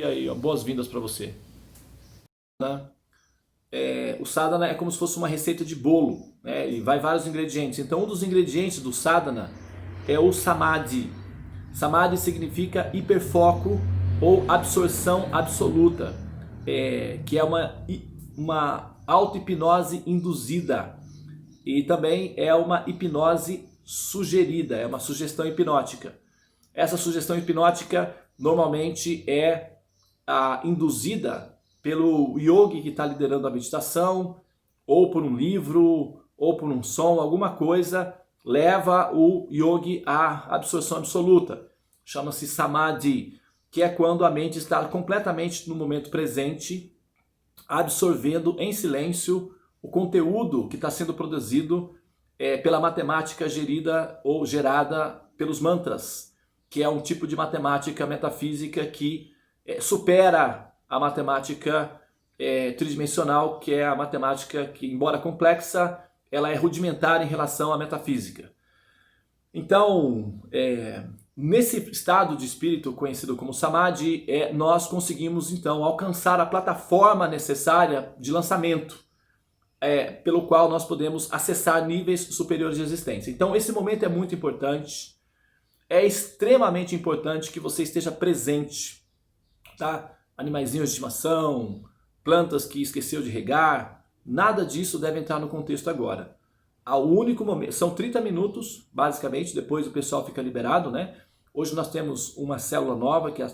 E aí, ó, boas-vindas para você. Né? O sadhana é como se fosse uma receita de bolo, né? E vai vários ingredientes. Então, um dos ingredientes do sadhana é o samadhi. Samadhi significa hiperfoco ou absorção absoluta, que é uma auto-hipnose induzida e também é uma hipnose sugerida, é uma sugestão hipnótica. Essa sugestão hipnótica normalmente é induzida pelo yogi que está liderando a meditação, ou por um livro, ou por um som, alguma coisa leva o yogi à absorção absoluta. Chama-se samadhi, que é quando a mente está completamente no momento presente, absorvendo em silêncio o conteúdo que está sendo produzido pela matemática gerida ou gerada pelos mantras, que é um tipo de matemática metafísica que supera a matemática tridimensional, que é a matemática que, embora complexa, ela é rudimentar em relação à metafísica. Então, nesse estado de espírito conhecido como samadhi, nós conseguimos então alcançar a plataforma necessária de lançamento, pelo qual nós podemos acessar níveis superiores de existência. Então, esse momento é muito importante. É extremamente importante que você esteja presente, tá? Animaizinhos de estimação, plantas que esqueceu de regar, nada disso deve entrar no contexto agora. O único momento, são 30 minutos, basicamente, depois o pessoal fica liberado, né? Hoje nós temos uma célula nova, que é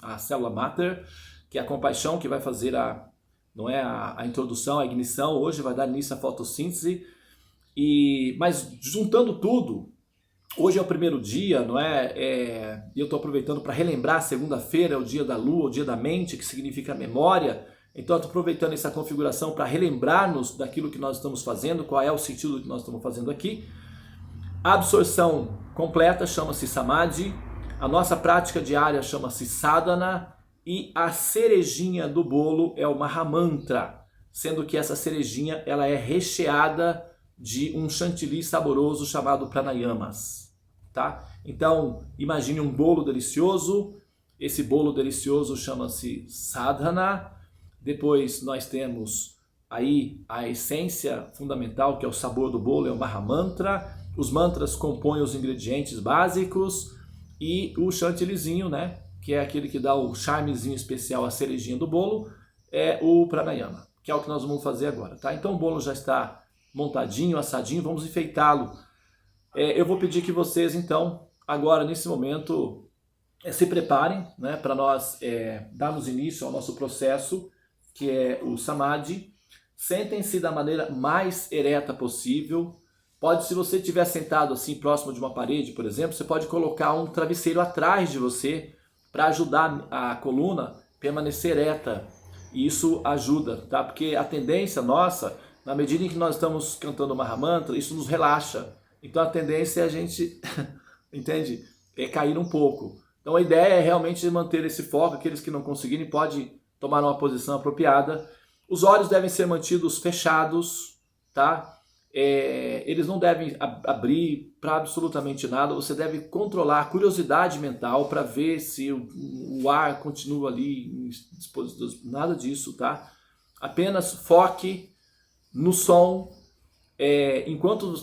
a célula Mater, que é a compaixão, que vai fazer não é a introdução, a ignição, hoje vai dar início à fotossíntese, mas juntando tudo, hoje é o primeiro dia, não é? E eu estou aproveitando para relembrar, segunda-feira é o dia da lua, o dia da mente, que significa memória. Então eu estou aproveitando essa configuração para relembrar-nos daquilo que nós estamos fazendo, qual é o sentido do que nós estamos fazendo aqui. A absorção completa chama-se samadhi, a nossa prática diária chama-se sadhana e a cerejinha do bolo é o Mahamantra, sendo que essa cerejinha ela é recheada de um chantilly saboroso chamado pranayamas. Tá? Então, imagine um bolo delicioso, esse bolo delicioso chama-se sadhana, depois nós temos aí a essência fundamental, que é o sabor do bolo, é o Mahamantra, os mantras compõem os ingredientes básicos e o chantillyzinho, né, que é aquele que dá o charmezinho especial, a cerejinha do bolo, é o pranayama, que é o que nós vamos fazer agora. Tá? Então o bolo já está montadinho, assadinho, vamos enfeitá-lo. Eu vou pedir que vocês, então, agora, nesse momento, se preparem, né, para nós darmos início ao nosso processo, que é o samadhi. Sentem-se da maneira mais ereta possível. Se você estiver sentado assim, próximo de uma parede, por exemplo, você pode colocar um travesseiro atrás de você para ajudar a coluna a permanecer ereta. E isso ajuda, tá? Porque a tendência nossa, na medida em que nós estamos cantando o Mahamantra, isso nos relaxa. Então a tendência é a gente, entende? Cair um pouco. Então a ideia é realmente manter esse foco. Aqueles que não conseguirem podem tomar uma posição apropriada. Os olhos devem ser mantidos fechados, tá? Eles não devem abrir para absolutamente nada. Você deve controlar a curiosidade mental para ver se o ar continua ali em dispositivos, nada disso, tá? Apenas foque no som. Enquanto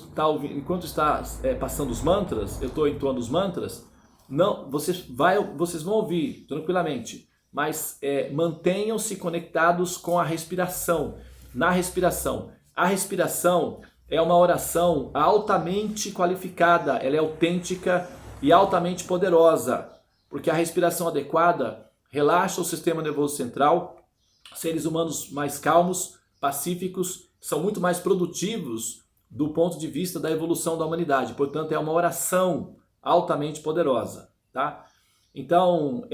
está passando os mantras, eu estou entoando os mantras, não, vocês vão ouvir tranquilamente, mas mantenham-se conectados com a respiração. Na respiração, a respiração é uma oração altamente qualificada, ela é autêntica e altamente poderosa, porque a respiração adequada relaxa o sistema nervoso central. Seres humanos mais calmos, pacíficos, são muito mais produtivos do ponto de vista da evolução da humanidade. Portanto, é uma oração altamente poderosa. Tá? Então,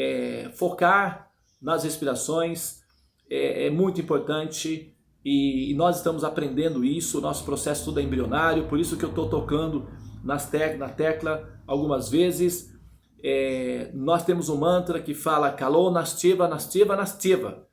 focar nas respirações é muito importante e nós estamos aprendendo isso. O nosso processo tudo é embrionário, por isso que eu estou tocando na tecla algumas vezes. Nós temos um mantra que fala Kalo Nastyeva, Nastyeva, Nastyeva.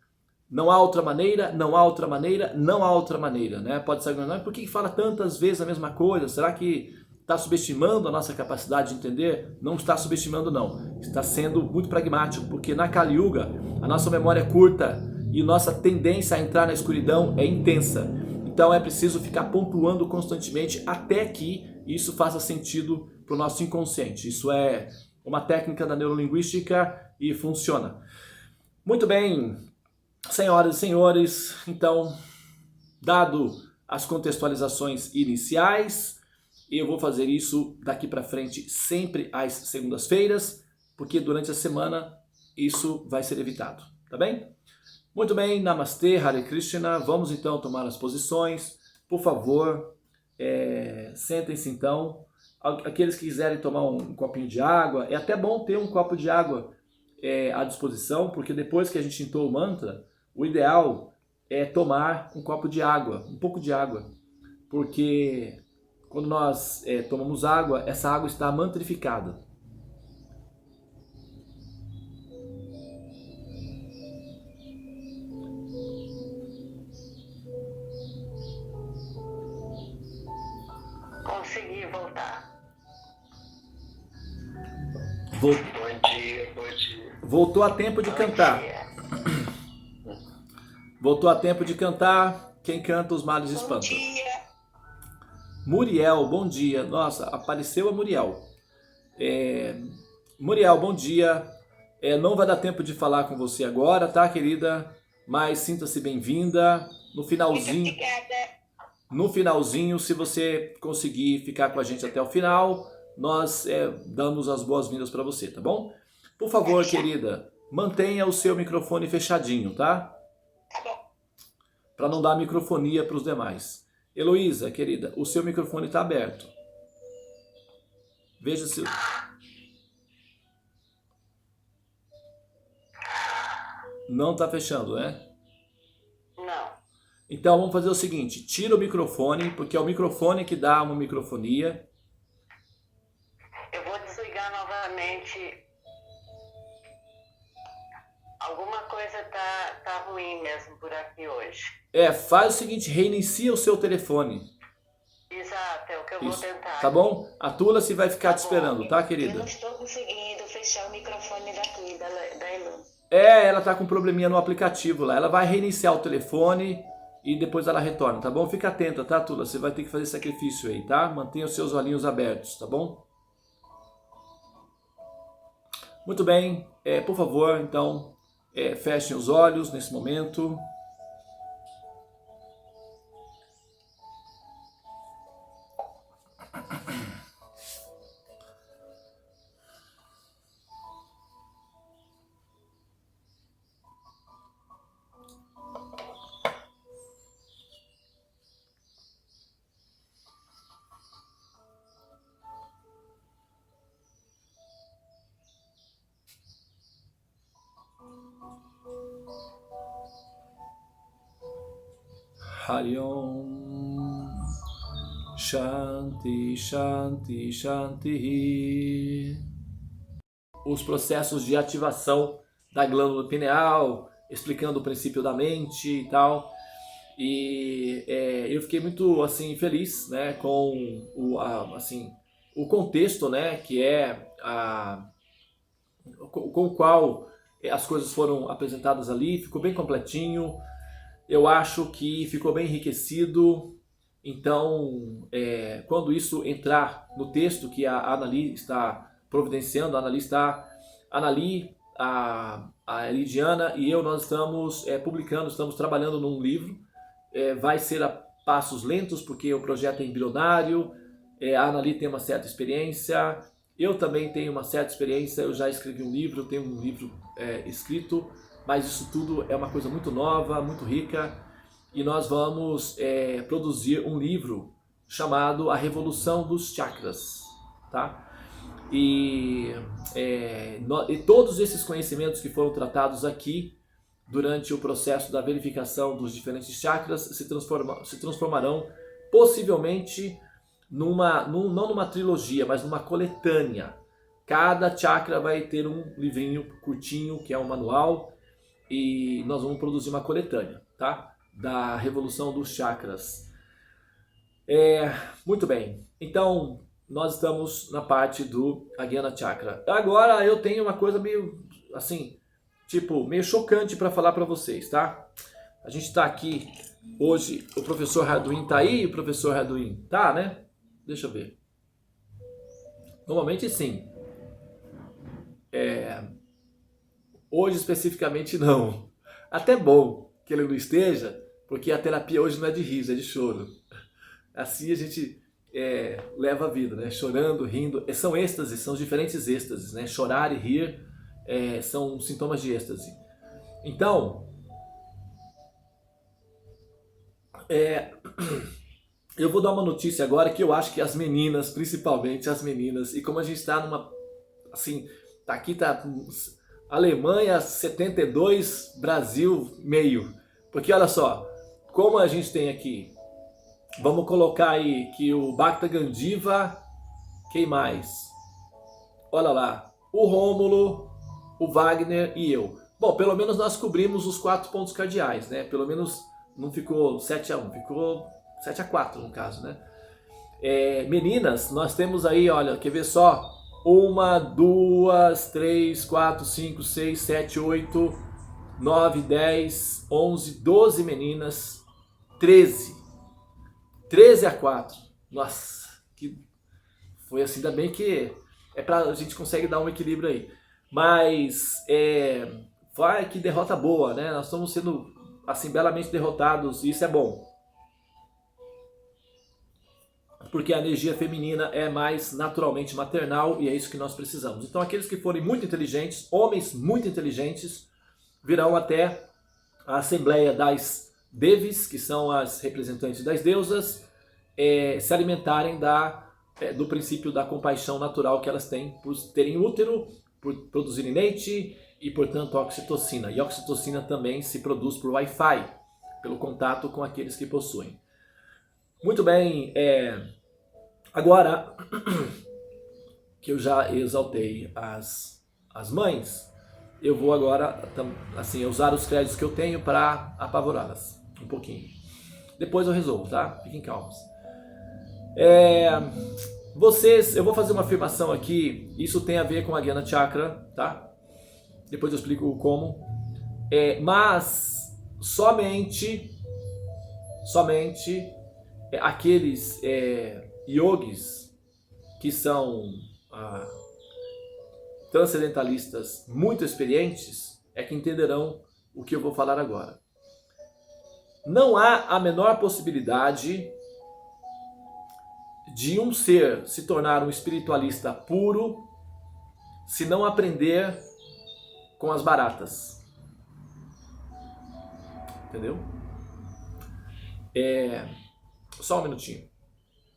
Não há outra maneira, não há outra maneira, não há outra maneira, né? Pode ser, por que fala tantas vezes a mesma coisa? Será que está subestimando a nossa capacidade de entender? Não está subestimando não, está sendo muito pragmático, porque na Kali Yuga a nossa memória é curta e nossa tendência a entrar na escuridão é intensa. Então é preciso ficar pontuando constantemente até que isso faça sentido para o nosso inconsciente. Isso é uma técnica da neurolinguística e funciona. Muito bem, senhoras e senhores, então, dado as contextualizações iniciais, eu vou fazer isso daqui para frente sempre às segundas-feiras, porque durante a semana isso vai ser evitado, tá bem? Muito bem, Namastê, Hare Krishna, vamos então tomar as posições, por favor, sentem-se então, aqueles que quiserem tomar um copinho de água, é até bom ter um copo de água à disposição, porque depois que a gente entoa o mantra, o ideal é tomar um copo de água, um pouco de água, porque quando nós tomamos água, essa água está mantrificada. Consegui voltar. Bom dia, bom dia. Voltou a tempo de cantar. Voltou a tempo de cantar. Quem canta os males espanta. Bom dia. Muriel, bom dia. Nossa, apareceu a Muriel. Muriel, bom dia. Não vai dar tempo de falar com você agora, tá, querida? Mas sinta-se bem-vinda. No finalzinho, se você conseguir ficar com a gente até o final, nós damos as boas-vindas para você, tá bom? Por favor, querida, mantenha o seu microfone fechadinho, tá? Tá bom. Para não dar microfonia para os demais. Heloísa, querida, o seu microfone está aberto. Veja se... Não está fechando, né? Não. Então vamos fazer o seguinte, tira o microfone, porque é o microfone que dá uma microfonia. Eu vou desligar novamente. Alguma coisa tá ruim mesmo por aqui hoje. Faz o seguinte, reinicia o seu telefone. Exato, é o que eu vou tentar. Tá bom? A Tula se vai ficar te esperando, tá, querida? Eu não estou conseguindo fechar o microfone daqui, da Elu. Ela tá com um probleminha no aplicativo lá. Ela vai reiniciar o telefone e depois ela retorna, tá bom? Fica atenta, tá, Tula? Você vai ter que fazer sacrifício aí, tá? Mantenha os seus olhinhos abertos, tá bom? Muito bem. Por favor, então, fechem os olhos nesse momento. Hari Om Shanti Shanti Shanti. Os processos de ativação da glândula pineal, explicando o princípio da mente e tal. E eu fiquei muito assim feliz, né, com o contexto, né, que com o qual as coisas foram apresentadas ali. Ficou bem completinho. Eu acho que ficou bem enriquecido. Então, quando isso entrar no texto que a Anali está providenciando, a Anali, a Lidiana e eu, nós estamos publicando, estamos trabalhando num livro. Vai ser a passos lentos, porque o projeto é embrionário. A Anali tem uma certa experiência, eu também tenho uma certa experiência. Eu já escrevi um livro, tenho um livro escrito, mas isso tudo é uma coisa muito nova, muito rica, e nós vamos produzir um livro chamado A Revolução dos Chakras, tá? E todos esses conhecimentos que foram tratados aqui durante o processo da verificação dos diferentes chakras se transformarão possivelmente não numa trilogia, mas numa coletânea. Cada chakra vai ter um livrinho curtinho, que é um manual, e nós vamos produzir uma coletânea, tá? Da Revolução dos Chakras. Muito bem, então nós estamos na parte do Ajna Chakra. Agora eu tenho uma coisa meio assim, tipo, meio chocante para falar para vocês, tá? A gente está aqui hoje, o professor Raduin tá aí, o professor Raduin tá, né? Deixa eu ver. Normalmente sim. Hoje especificamente não. Até bom que ele não esteja, porque a terapia hoje não é de riso, é de choro. Assim a gente leva a vida, né? Chorando, rindo. São êxtases, são diferentes êxtases, né? Chorar e rir são sintomas de êxtase. Então, eu vou dar uma notícia agora que eu acho que as meninas, principalmente as meninas, e como a gente está numa, assim, aqui tá Alemanha 72, Brasil meio. Porque olha só, como a gente tem aqui, vamos colocar aí que o Bhakta Gandiva, quem mais? Olha lá, o Rômulo, o Wagner e eu. Bom, pelo menos nós cobrimos os 4 pontos cardeais, né? Pelo menos não ficou 7-1, ficou 7-4 no caso, né? Meninas, nós temos aí, olha, quer ver só? 1, 2, 3, 4, 5, 6, 7, 8, 9, 10, 11, 12 meninas, 13 a 4. Nossa, que foi assim, ainda bem que a gente consegue dar um equilíbrio aí. Mas, vai que derrota boa, né? Nós estamos sendo, assim, belamente derrotados, e isso é bom. Porque a energia feminina é mais naturalmente maternal e é isso que nós precisamos. Então aqueles que forem muito inteligentes, homens muito inteligentes, virão até a Assembleia das Devis, que são as representantes das deusas, se alimentarem do princípio da compaixão natural que elas têm por terem útero, por produzirem leite e, portanto, oxitocina. E oxitocina também se produz por Wi-Fi, pelo contato com aqueles que possuem. Muito bem, agora que eu já exaltei as mães, eu vou agora assim, usar os créditos que eu tenho para apavorá-las um pouquinho. Depois eu resolvo, tá? Fiquem calmos. Eu vou fazer uma afirmação aqui, isso tem a ver com a Ajna Chakra, tá? Depois eu explico como. Mas somente aqueles yogis que são transcendentalistas muito experientes é que entenderão o que eu vou falar agora. Não há a menor possibilidade de um ser se tornar um espiritualista puro se não aprender com as baratas. Entendeu? Só um minutinho.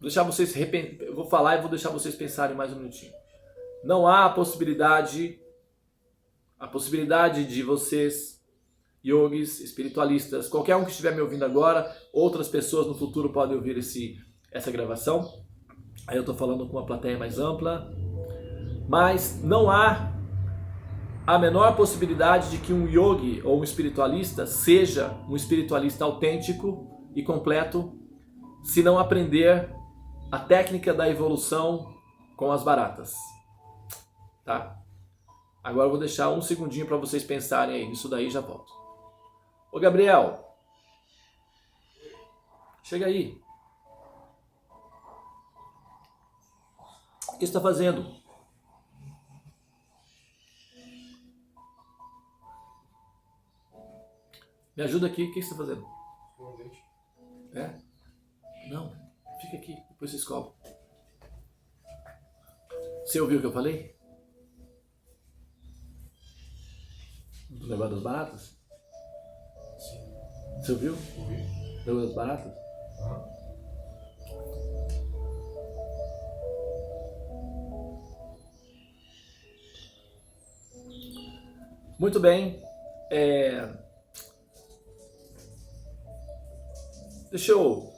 Vou deixar vocês eu vou falar e vou deixar vocês pensarem mais um minutinho. Não há a possibilidade de vocês, yogis, espiritualistas, qualquer um que estiver me ouvindo agora, outras pessoas no futuro podem ouvir essa gravação. Aí eu estou falando com uma plateia mais ampla. Mas não há a menor possibilidade de que um yogi ou um espiritualista seja um espiritualista autêntico e completo se não aprender a técnica da evolução com as baratas. Tá? Agora eu vou deixar um segundinho para vocês pensarem aí nisso daí e já volto. Ô Gabriel, chega aí. O que você está fazendo? Me ajuda aqui, o que você está fazendo? Não, fica aqui, depois você escova. Você ouviu o que eu falei? Do negócio das baratas? Sim. Você ouviu? Ouvi. Do negócio das baratas? Muito bem. Deixa eu...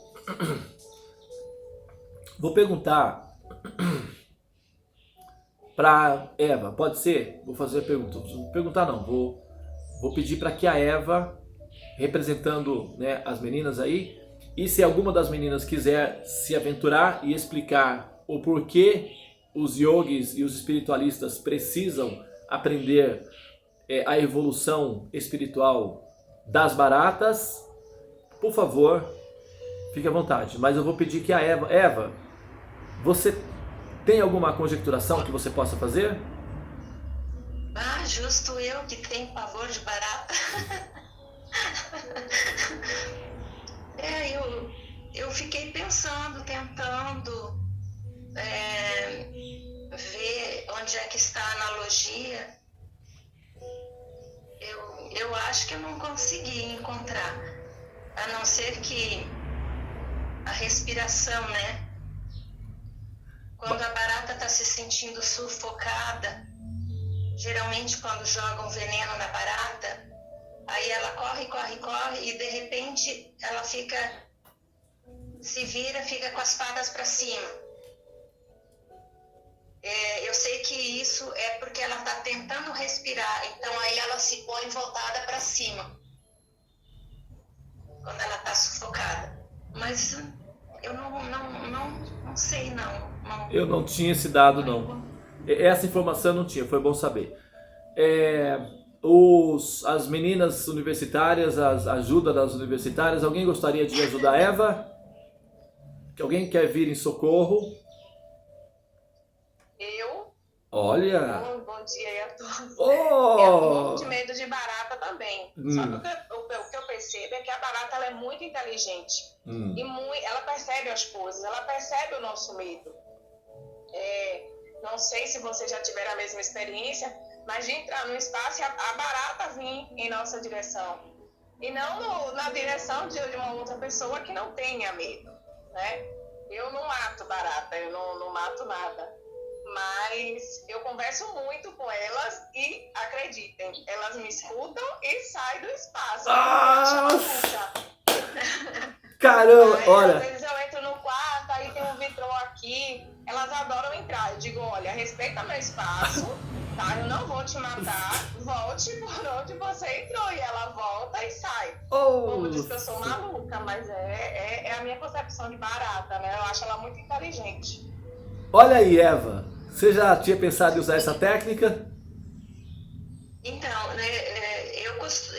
Vou perguntar para Eva, pode ser? Vou fazer a pergunta. Vou perguntar não, vou pedir para que a Eva, representando, né, as meninas aí, e se alguma das meninas quiser se aventurar e explicar o porquê os yogis e os espiritualistas precisam aprender a evolução espiritual das baratas, por favor, fique à vontade. Mas eu vou pedir que a Eva, você tem alguma conjecturação que você possa fazer? Ah, justo eu que tenho pavor de barata. Eu fiquei pensando, tentando ver onde é que está a analogia. Eu acho que eu não consegui encontrar, a não ser que a respiração, né? Quando a barata está se sentindo sufocada, geralmente quando jogam veneno na barata, aí ela corre, corre, corre e de repente ela se vira, fica com as patas para cima. Eu sei que isso é porque ela está tentando respirar, então aí ela se põe voltada para cima, quando ela está sufocada. Mas eu não sei, não. Eu não tinha esse dado, não. Essa informação eu não tinha, foi bom saber. As meninas universitárias, a ajuda das universitárias, alguém gostaria de ajudar a Eva? Que alguém quer vir em socorro? Eu? Olha! Bom dia aí a todos. Oh! Eu morro de medo de barata também. Só que o que eu percebo é que a barata ela é muito inteligente. E ela percebe as coisas, ela percebe o nosso medo. Não sei se vocês já tiveram a mesma experiência, mas de entrar no espaço e a barata vir em nossa direção. E não na direção de uma outra pessoa que não tenha medo, né? Eu não mato barata, eu não mato nada. Mas eu converso muito com elas e, acreditem, elas me escutam e saem do espaço. Caramba, aí, olha. Às vezes eu entro no quarto, aí tem um vitrô aqui, elas adoram entrar. Eu digo, olha, respeita meu espaço, tá? Eu não vou te matar, volte por onde você entrou. E ela volta e sai. Como diz que eu sou maluca, mas é a minha concepção de barata, né? Eu acho ela muito inteligente. Olha aí, Eva, você já tinha pensado em usar essa técnica? Então, né,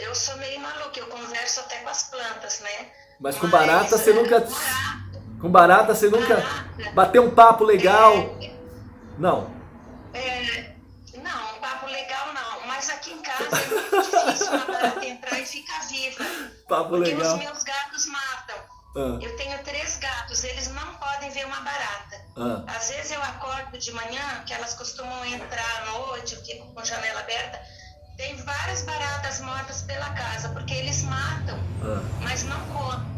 eu sou meio maluca, eu converso até com as plantas, né? Mas com barata você nunca... Com barata você nunca bateu um papo legal? Não. Não, um papo legal não, mas aqui em casa é muito difícil uma barata entrar e ficar viva. Papo porque legal. Os meus gatos matam. Eu tenho 3 gatos, eles não podem ver uma barata. Às vezes eu acordo de manhã, que elas costumam entrar à noite, eu fico com a janela aberta, tem várias baratas mortas pela casa, porque eles matam, mas não comem.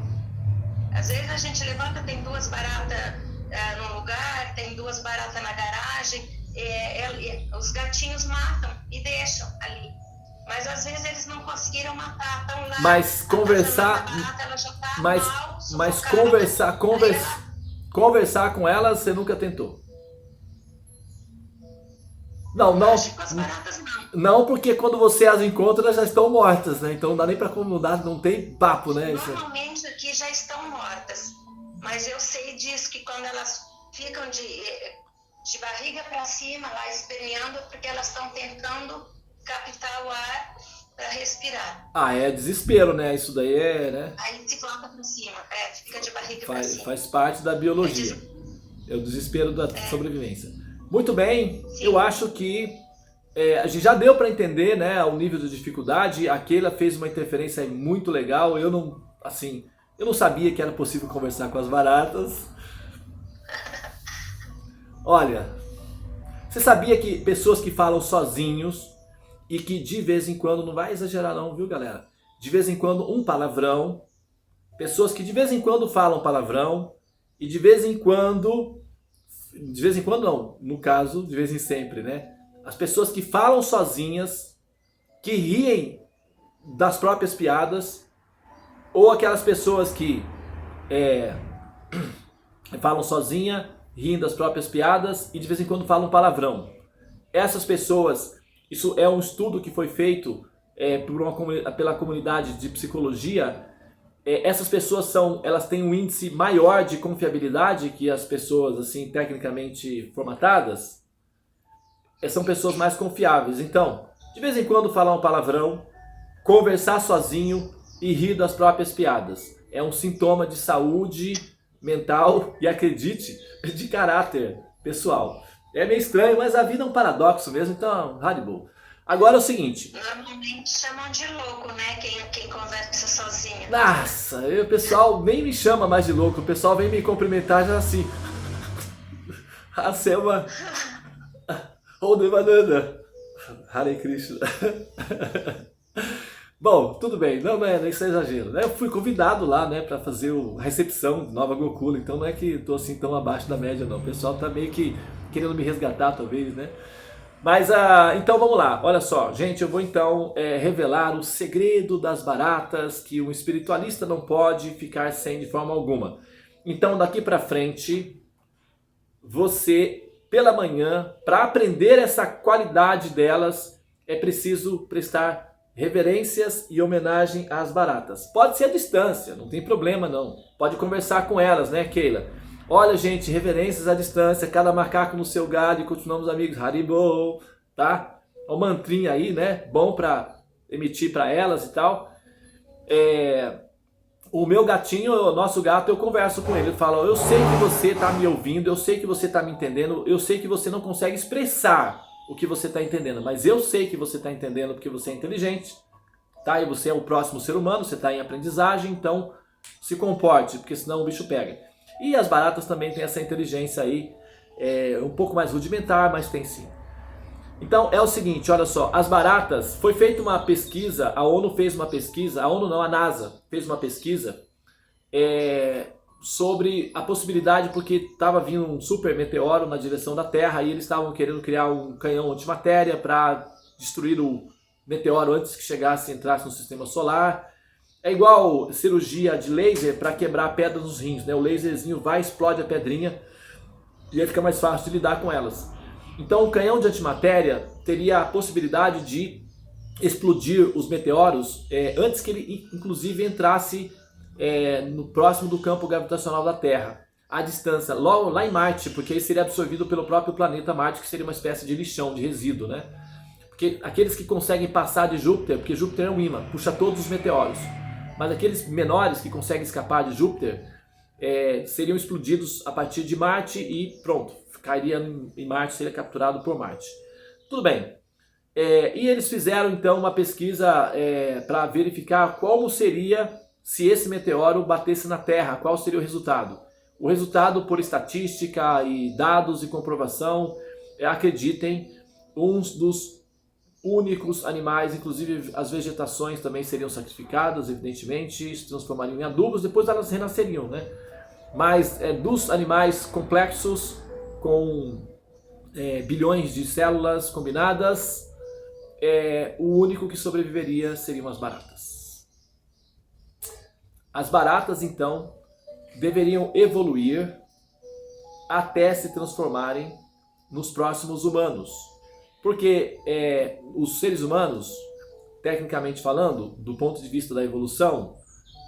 Às vezes a gente levanta, tem 2 baratas num lugar, tem 2 baratas na garagem, os gatinhos matam e deixam ali. Mas às vezes eles não conseguiram matar, estão lá. Mas conversar, barata, ela já tá mas conversar com elas você nunca tentou? Não. Acho que com as baratas não. Não, porque quando você as encontra elas já estão mortas, né? Então não dá nem pra comandar, não tem papo, né? Normalmente aqui já estão mortas, mas eu sei disso que quando elas ficam de barriga para cima lá esperneando, porque elas estão tentando captar o ar para respirar. É desespero, né? Isso daí né? Aí se coloca para cima, fica de barriga para cima. Faz parte da biologia. É o desespero da sobrevivência. Muito bem, sim. Eu acho que a gente já deu para entender, né, o nível de dificuldade. A Keila fez uma interferência muito legal. Eu não sabia que era possível conversar com as baratas. Olha, você sabia que pessoas que falam sozinhos e que de vez em quando, não vai exagerar não, viu galera? De vez em quando um palavrão, pessoas que de vez em quando falam palavrão e de vez em quando não, no caso, de vez em sempre, né? As pessoas que falam sozinhas, que riem das próprias piadas, ou aquelas pessoas que falam sozinha, riem das próprias piadas e de vez em quando falam palavrão. Essas pessoas, isso é um estudo que foi feito pela comunidade de psicologia, essas pessoas elas têm um índice maior de confiabilidade que as pessoas assim tecnicamente formatadas. São pessoas mais confiáveis. Então, de vez em quando falar um palavrão, conversar sozinho e rir das próprias piadas. É um sintoma de saúde mental e, acredite, de caráter pessoal. É meio estranho, mas a vida é um paradoxo mesmo, então, Haribo. Agora é o seguinte. Normalmente chamam de louco, né? Quem conversa sozinho. Nossa, o pessoal nem me chama mais de louco, o pessoal vem me cumprimentar já assim. A Selma. Ou Devananda. Hare Krishna. Bom, tudo bem, não é isso é exagero, né? Eu fui convidado lá, né, para fazer a recepção de Nova Gokula, então não é que estou assim tão abaixo da média não, o pessoal tá meio que querendo me resgatar talvez, né? Mas, então vamos lá, olha só, gente, eu vou então revelar o segredo das baratas que um espiritualista não pode ficar sem de forma alguma. Então daqui para frente, você, pela manhã, para aprender essa qualidade delas, é preciso prestar reverências e homenagem às baratas. Pode ser à distância, não tem problema não. Pode conversar com elas, né, Keila? Olha, gente, reverências à distância, cada macaco no seu galho e continuamos amigos. Haribo, tá? É um mantrinha aí, né? Bom para emitir para elas e tal. O meu gatinho, o nosso gato, eu converso com ele. Eu falo, eu sei que você está me ouvindo, eu sei que você está me entendendo, eu sei que você não consegue expressar o que você está entendendo, mas eu sei que você está entendendo porque você é inteligente, tá? E você é o próximo ser humano, você está em aprendizagem, então se comporte, porque senão o bicho pega. E as baratas também têm essa inteligência aí, um pouco mais rudimentar, mas tem sim. Então é o seguinte, olha só, as baratas, foi feita uma pesquisa, a ONU fez uma pesquisa, a ONU não, a NASA fez uma pesquisa sobre a possibilidade, porque estava vindo um super meteoro na direção da Terra e eles estavam querendo criar um canhão antimatéria para destruir o meteoro antes que chegasse e entrasse no sistema solar. É igual cirurgia de laser para quebrar pedras nos rins, né? O laserzinho vai, explode a pedrinha e aí fica mais fácil de lidar com elas. Então o canhão de antimatéria teria a possibilidade de explodir os meteoros antes que ele inclusive entrasse no próximo do campo gravitacional da Terra, à distância, logo lá em Marte, porque ele seria absorvido pelo próprio planeta Marte, que seria uma espécie de lixão, de resíduo, né? Porque aqueles que conseguem passar de Júpiter, porque Júpiter é um ímã, puxa todos os meteoros, mas aqueles menores que conseguem escapar de Júpiter seriam explodidos a partir de Marte e pronto, cairia em Marte, seria capturado por Marte. Tudo bem. E eles fizeram então uma pesquisa para verificar como seria se esse meteoro batesse na Terra, qual seria o resultado? O resultado, por estatística e dados e comprovação, acreditem, uns dos únicos animais, inclusive as vegetações também seriam sacrificadas, evidentemente, se transformariam em adubos, depois elas renasceriam, né? Mas dos animais complexos, com bilhões de células combinadas, o único que sobreviveria seriam as baratas. As baratas, então, deveriam evoluir até se transformarem nos próximos humanos. Porque os seres humanos, tecnicamente falando, do ponto de vista da evolução,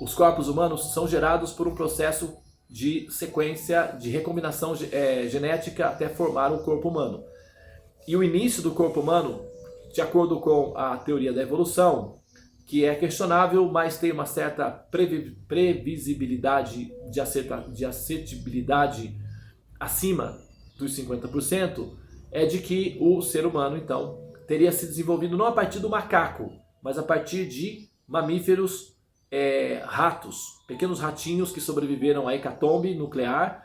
os corpos humanos são gerados por um processo de sequência, de recombinação genética até formar o corpo humano. E o início do corpo humano, de acordo com a teoria da evolução, que é questionável, mas tem uma certa previsibilidade de acertabilidade acima dos 50%, é de que o ser humano, então, teria se desenvolvido não a partir do macaco, mas a partir de mamíferos ratos, pequenos ratinhos que sobreviveram à hecatombe nuclear,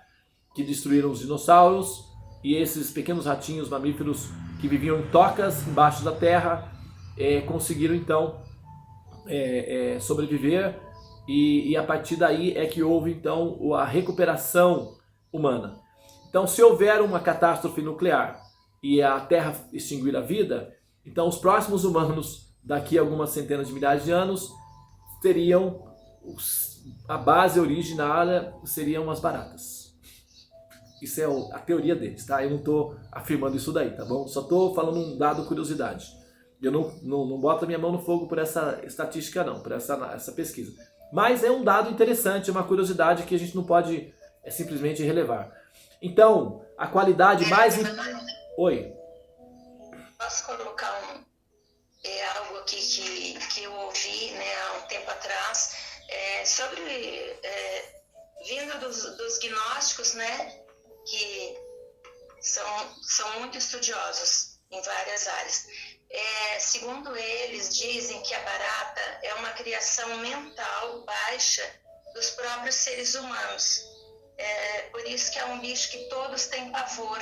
que destruíram os dinossauros, e esses pequenos ratinhos mamíferos que viviam em tocas embaixo da terra conseguiram, então, sobreviver, e a partir daí é que houve então a recuperação humana. Então, se houver uma catástrofe nuclear e a Terra extinguir a vida, então os próximos humanos daqui a algumas centenas de milhares de anos teriam a base originária, seriam as baratas. Isso é a teoria deles, tá? Eu não estou afirmando isso daí, tá bom? Só estou falando um dado curiosidade. Eu não boto a minha mão no fogo por essa estatística não, por essa pesquisa. Mas é um dado interessante, é uma curiosidade que a gente não pode simplesmente relevar. Então, a qualidade mais... Oi? Posso colocar algo aqui que eu ouvi, né, há um tempo atrás, vindo dos gnósticos, né, que são muito estudiosos em várias áreas. Segundo eles, dizem que a barata é uma criação mental baixa dos próprios seres humanos. Por isso que é um bicho que todos têm pavor.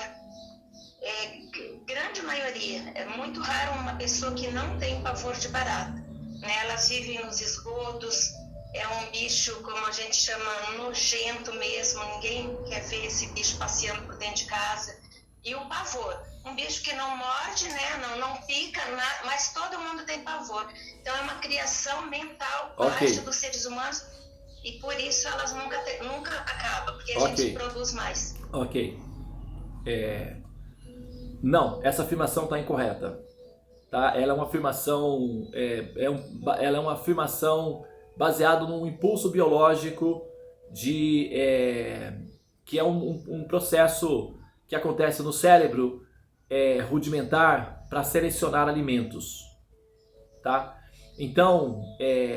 Grande maioria. É muito raro uma pessoa que não tem pavor de barata. Né? Elas vivem nos esgotos. É um bicho, como a gente chama, nojento mesmo. Ninguém quer ver esse bicho passeando por dentro de casa. E o pavor. Um bicho que não morde, né? não pica, mas todo mundo tem pavor. Então é uma criação mental baixa dos seres humanos. E por isso elas nunca acabam, porque a gente produz mais. Ok. Não, essa afirmação está incorreta. Tá? Ela é uma afirmação, ela é uma afirmação baseada num impulso biológico que é um processo que acontece no cérebro rudimentar para selecionar alimentos. Tá? Então,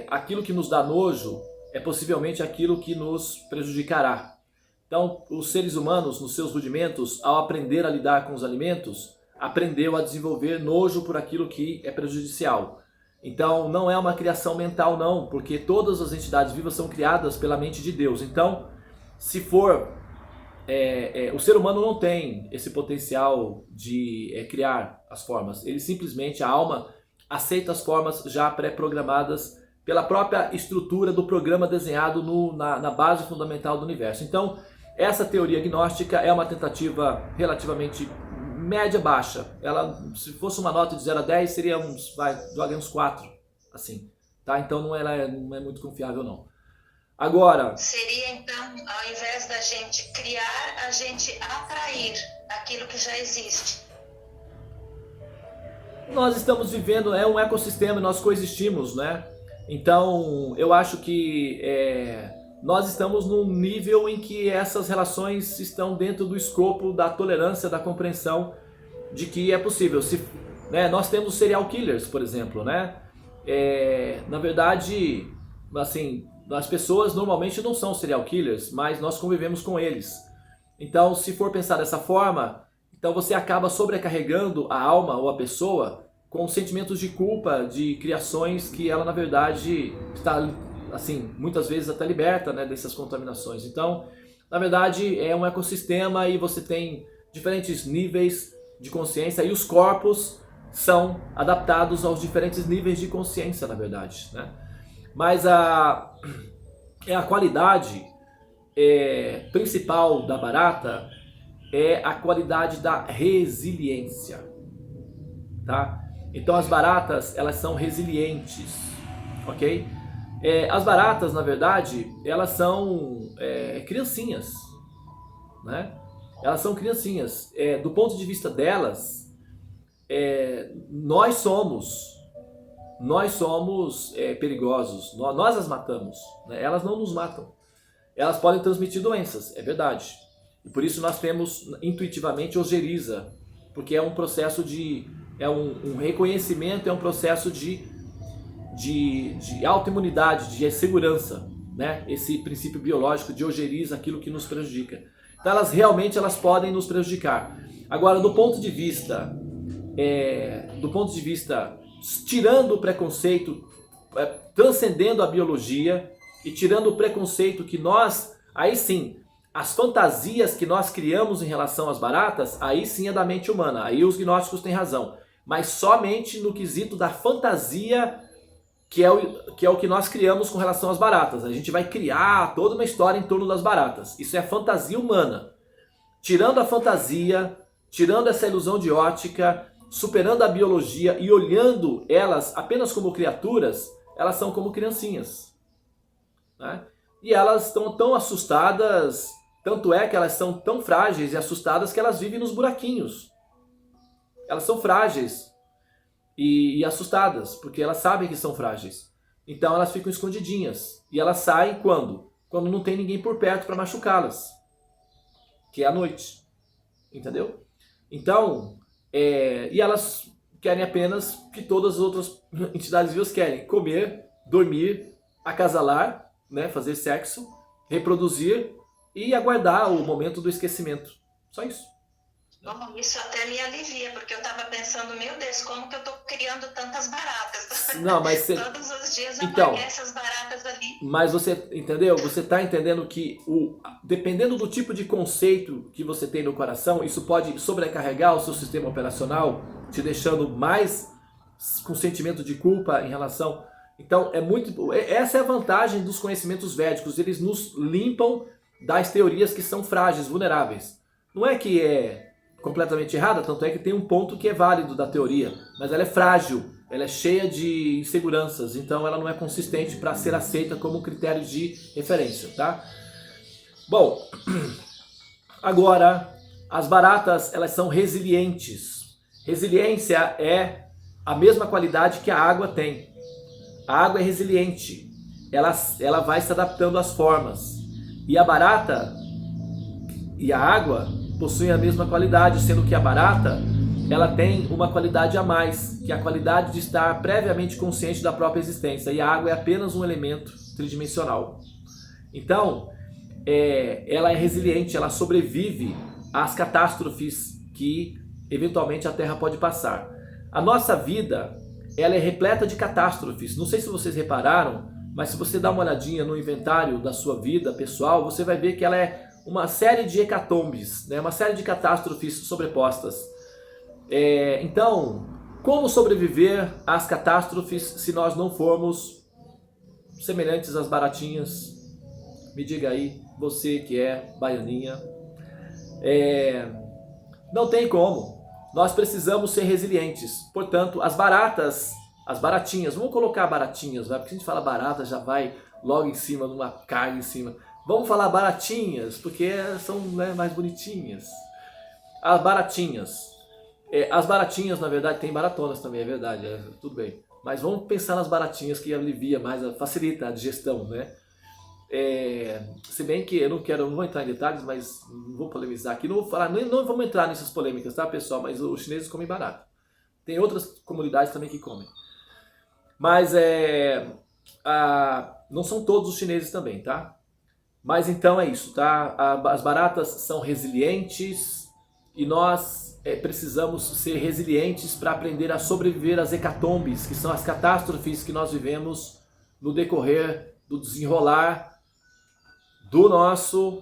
aquilo que nos dá nojo é possivelmente aquilo que nos prejudicará. Então, os seres humanos, nos seus rudimentos, ao aprender a lidar com os alimentos, aprendeu a desenvolver nojo por aquilo que é prejudicial. Então, não é uma criação mental, não, porque todas as entidades vivas são criadas pela mente de Deus. Então, se for... o ser humano não tem esse potencial de criar as formas. Ele simplesmente, a alma, aceita as formas já pré-programadas pela própria estrutura do programa desenhado na base fundamental do universo. Então, essa teoria gnóstica é uma tentativa relativamente média-baixa. Ela, se fosse uma nota de 0 a 10, seria uns 4, assim. Tá? Então, não é muito confiável, não. Agora... Seria, então, ao invés da gente criar, a gente atrair aquilo que já existe. Nós estamos vivendo, um ecossistema, nós coexistimos, né? Então, eu acho que nós estamos num nível em que essas relações estão dentro do escopo da tolerância, da compreensão de que é possível. Nós temos serial killers, por exemplo, né? Na verdade, assim, as pessoas normalmente não são serial killers, mas nós convivemos com eles. Então, se for pensar dessa forma, então você acaba sobrecarregando a alma ou a pessoa com sentimentos de culpa de criações que ela, na verdade, está, assim, muitas vezes até liberta, né, dessas contaminações. Então, na verdade, é um ecossistema e você tem diferentes níveis de consciência e os corpos são adaptados aos diferentes níveis de consciência, na verdade, né? Mas a qualidade principal da barata é a qualidade da resiliência, tá? Então as baratas, elas são resilientes, ok? As baratas, na verdade, elas são criancinhas, né? Elas são criancinhas. Do ponto de vista delas, nós somos perigosos, nós as matamos, né? Elas não nos matam. Elas podem transmitir doenças, é verdade. E por isso nós temos intuitivamente ojeriza, porque é um processo um reconhecimento, é um processo de autoimunidade, de segurança, né? Esse princípio biológico de ojeriza, aquilo que nos prejudica. Então elas podem nos prejudicar. Agora, do ponto de vista tirando o preconceito, transcendendo a biologia e tirando o preconceito que nós, aí sim, as fantasias que nós criamos em relação às baratas, aí sim é da mente humana, aí os gnósticos têm razão, mas somente no quesito da fantasia, que é o que nós criamos com relação às baratas. A gente vai criar toda uma história em torno das baratas, isso é a fantasia humana. Tirando a fantasia, tirando essa ilusão de ótica, superando a biologia e olhando elas apenas como criaturas, elas são como criancinhas, né? E elas estão tão assustadas, tanto é que elas são tão frágeis e assustadas que elas vivem nos buraquinhos. Elas são frágeis e assustadas, porque elas sabem que são frágeis. Então elas ficam escondidinhas. E elas saem quando? Quando não tem ninguém por perto para machucá-las. Que é à noite. Entendeu? Então, e elas querem apenas o que todas as outras entidades vivas querem. Comer, dormir, acasalar, né, fazer sexo, reproduzir e aguardar o momento do esquecimento. Só isso. Bom, isso até me alivia, porque eu estava pensando, meu Deus, como que eu estou criando tantas baratas? Não, mas você... Todos os dias então, aparecem as baratas ali. Mas você entendeu? Você está entendendo que dependendo do tipo de conceito que você tem no coração, isso pode sobrecarregar o seu sistema operacional, te deixando mais com sentimento de culpa em relação... Então, essa é a vantagem dos conhecimentos védicos. Eles nos limpam das teorias que são frágeis, vulneráveis. Não é que é completamente errada, tanto é que tem um ponto que é válido da teoria, mas ela é frágil, ela é cheia de inseguranças, então ela não é consistente para ser aceita como critério de referência, tá? Bom, agora, as baratas, elas são resilientes. Resiliência é a mesma qualidade que a água tem. A água é resiliente, ela vai se adaptando às formas. E a barata e a água possuem a mesma qualidade, sendo que a barata ela tem uma qualidade a mais, que é a qualidade de estar previamente consciente da própria existência. E a água é apenas um elemento tridimensional. Então, ela é resiliente, ela sobrevive às catástrofes que eventualmente a Terra pode passar. A nossa vida, ela é repleta de catástrofes. Não sei se vocês repararam, mas se você dá uma olhadinha no inventário da sua vida pessoal, você vai ver que ela é uma série de hecatombes, né? Uma série de catástrofes sobrepostas. Então, como sobreviver às catástrofes se nós não formos semelhantes às baratinhas? Me diga aí, você que é baianinha. Não tem como. Nós precisamos ser resilientes. Portanto, as baratinhas, vamos colocar baratinhas, porque se a gente fala barata já vai logo em cima, numa carga em cima. Vamos falar baratinhas, porque são, né, mais bonitinhas. As baratinhas. As baratinhas, na verdade, tem baratonas também, é verdade, tudo bem. Mas vamos pensar nas baratinhas que alivia mais, facilita a digestão, né? Se bem que eu não vou entrar em detalhes, mas não vou polemizar aqui, não vou falar, não vamos entrar nessas polêmicas, tá, pessoal? Mas os chineses comem barata. Tem outras comunidades também que comem. Mas não são todos os chineses também, tá? Mas então é isso, tá? As baratas são resilientes e nós precisamos ser resilientes para aprender a sobreviver às hecatombes, que são as catástrofes que nós vivemos no decorrer do desenrolar do nosso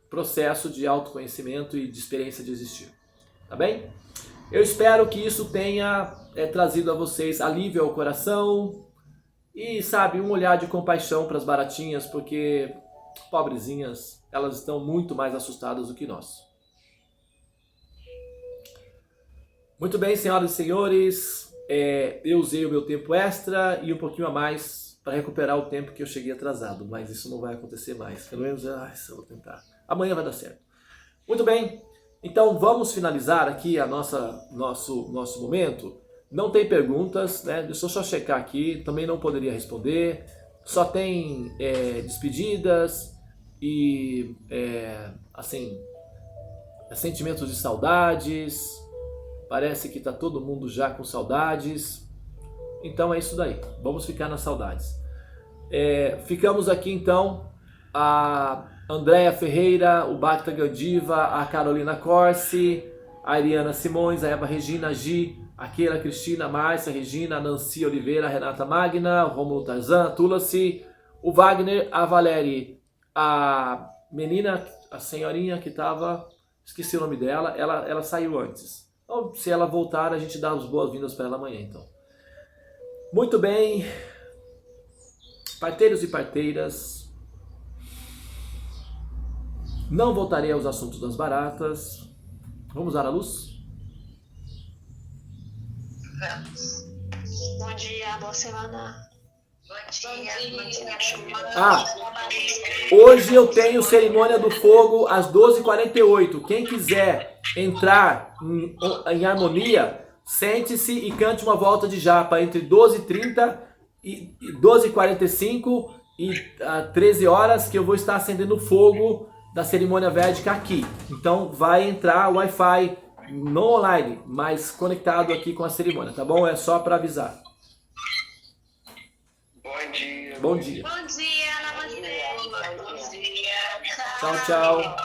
processo de autoconhecimento e de experiência de existir. Tá bem? Eu espero que isso tenha trazido a vocês alívio ao coração e, sabe, um olhar de compaixão para as baratinhas, porque, pobrezinhas, elas estão muito mais assustadas do que nós. Muito bem, senhoras e senhores, eu usei o meu tempo extra e um pouquinho a mais para recuperar o tempo que eu cheguei atrasado, mas isso não vai acontecer mais. Pelo menos, eu vou tentar. Amanhã vai dar certo. Muito bem, então vamos finalizar aqui nosso momento. Não tem perguntas, né? Deixa eu só checar aqui, também não poderia responder. Só tem despedidas e, assim, sentimentos de saudades. Parece que está todo mundo já com saudades. Então é isso daí. Vamos ficar nas saudades. Ficamos aqui então a Andréa Ferreira, o Bacta Gandiva, a Carolina Corsi, a Ariana Simões, a Eva Regina, a Gi, a Keila Cristina, a Márcia Regina, a Nancy Oliveira, a Renata Magna, o Rômulo Tarzan, a Tulasi, o Wagner, a Valéria, a menina, a senhorinha que estava, esqueci o nome dela, ela saiu antes. Então, se ela voltar, a gente dá as boas-vindas para ela amanhã, então. Muito bem, parteiros e parteiras, não voltarei aos assuntos das baratas. Vamos dar a luz? Vamos. Bom dia, boa semana. Bom dia. Hoje eu tenho cerimônia do fogo às 12h48. Quem quiser entrar em harmonia, sente-se e cante uma volta de japa entre 12h30 12h45 e 13 horas que eu vou estar acendendo o fogo da cerimônia védica aqui. Então vai entrar o Wi-Fi no online, mas conectado aqui com a cerimônia, tá bom? É só para avisar. Bom dia. Bom dia. Bom dia, namastê. Bom dia. Tchau, tchau.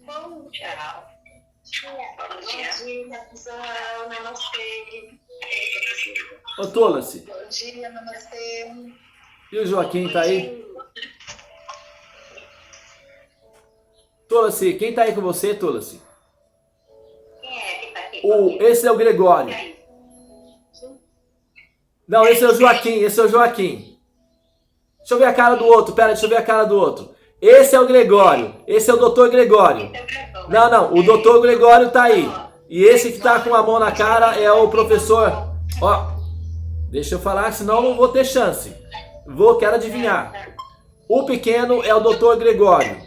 Bom tchau. Bom dia, pessoal. Namastê. Ô, Tola-se. Bom dia, namastê. E o Joaquim tá aí? Tola-se, quem tá aí com você, Tola-se? Quem é que tá aqui? Esse é o Gregório. Não, esse é o Joaquim, esse é o Joaquim. Deixa eu ver a cara do outro, pera, deixa eu ver a cara do outro. Esse é o Gregório, esse é o doutor Gregório. Não, o doutor Gregório tá aí. E esse que tá com a mão na cara é o professor. Ó, deixa eu falar, senão eu não vou ter chance. Quero adivinhar. O pequeno é o doutor Gregório.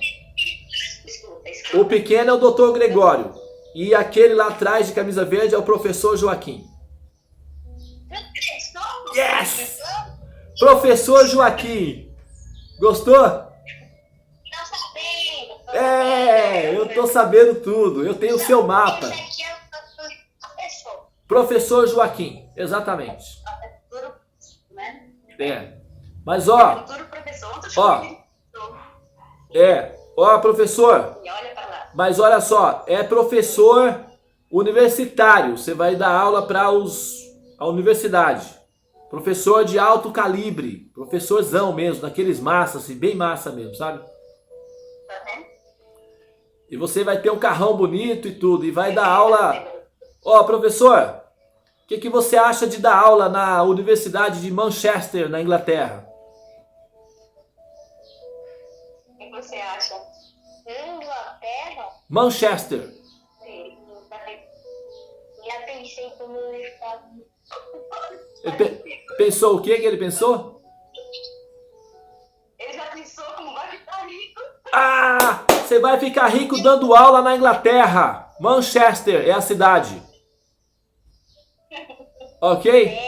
O pequeno é o doutor Gregório. E aquele lá atrás de camisa verde é o professor Joaquim. Yes! Professor Joaquim. Gostou? Eu tô sabendo tudo. Eu tenho o seu mapa. Professor Joaquim, exatamente. Mas ó, professor. Mas olha só, é professor universitário. Você vai dar aula para a universidade. Professor de alto calibre, professorzão mesmo, daqueles massa, assim, bem massa mesmo, sabe? E você vai ter um carrão bonito e tudo, e vai dar aula. Ó, professor, o que você acha de dar aula na Universidade de Manchester, na Inglaterra? O que você acha? Inglaterra? Manchester. Já pensei como eu estava. Pensou o que ele pensou? Ele já pensou como vai ficar rico. Ah, você vai ficar rico dando aula na Inglaterra. Manchester é a cidade. Ok?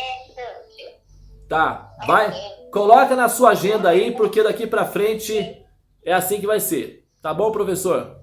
Tá, vai. Coloca na sua agenda aí, porque daqui pra frente é assim que vai ser. Tá bom, professor?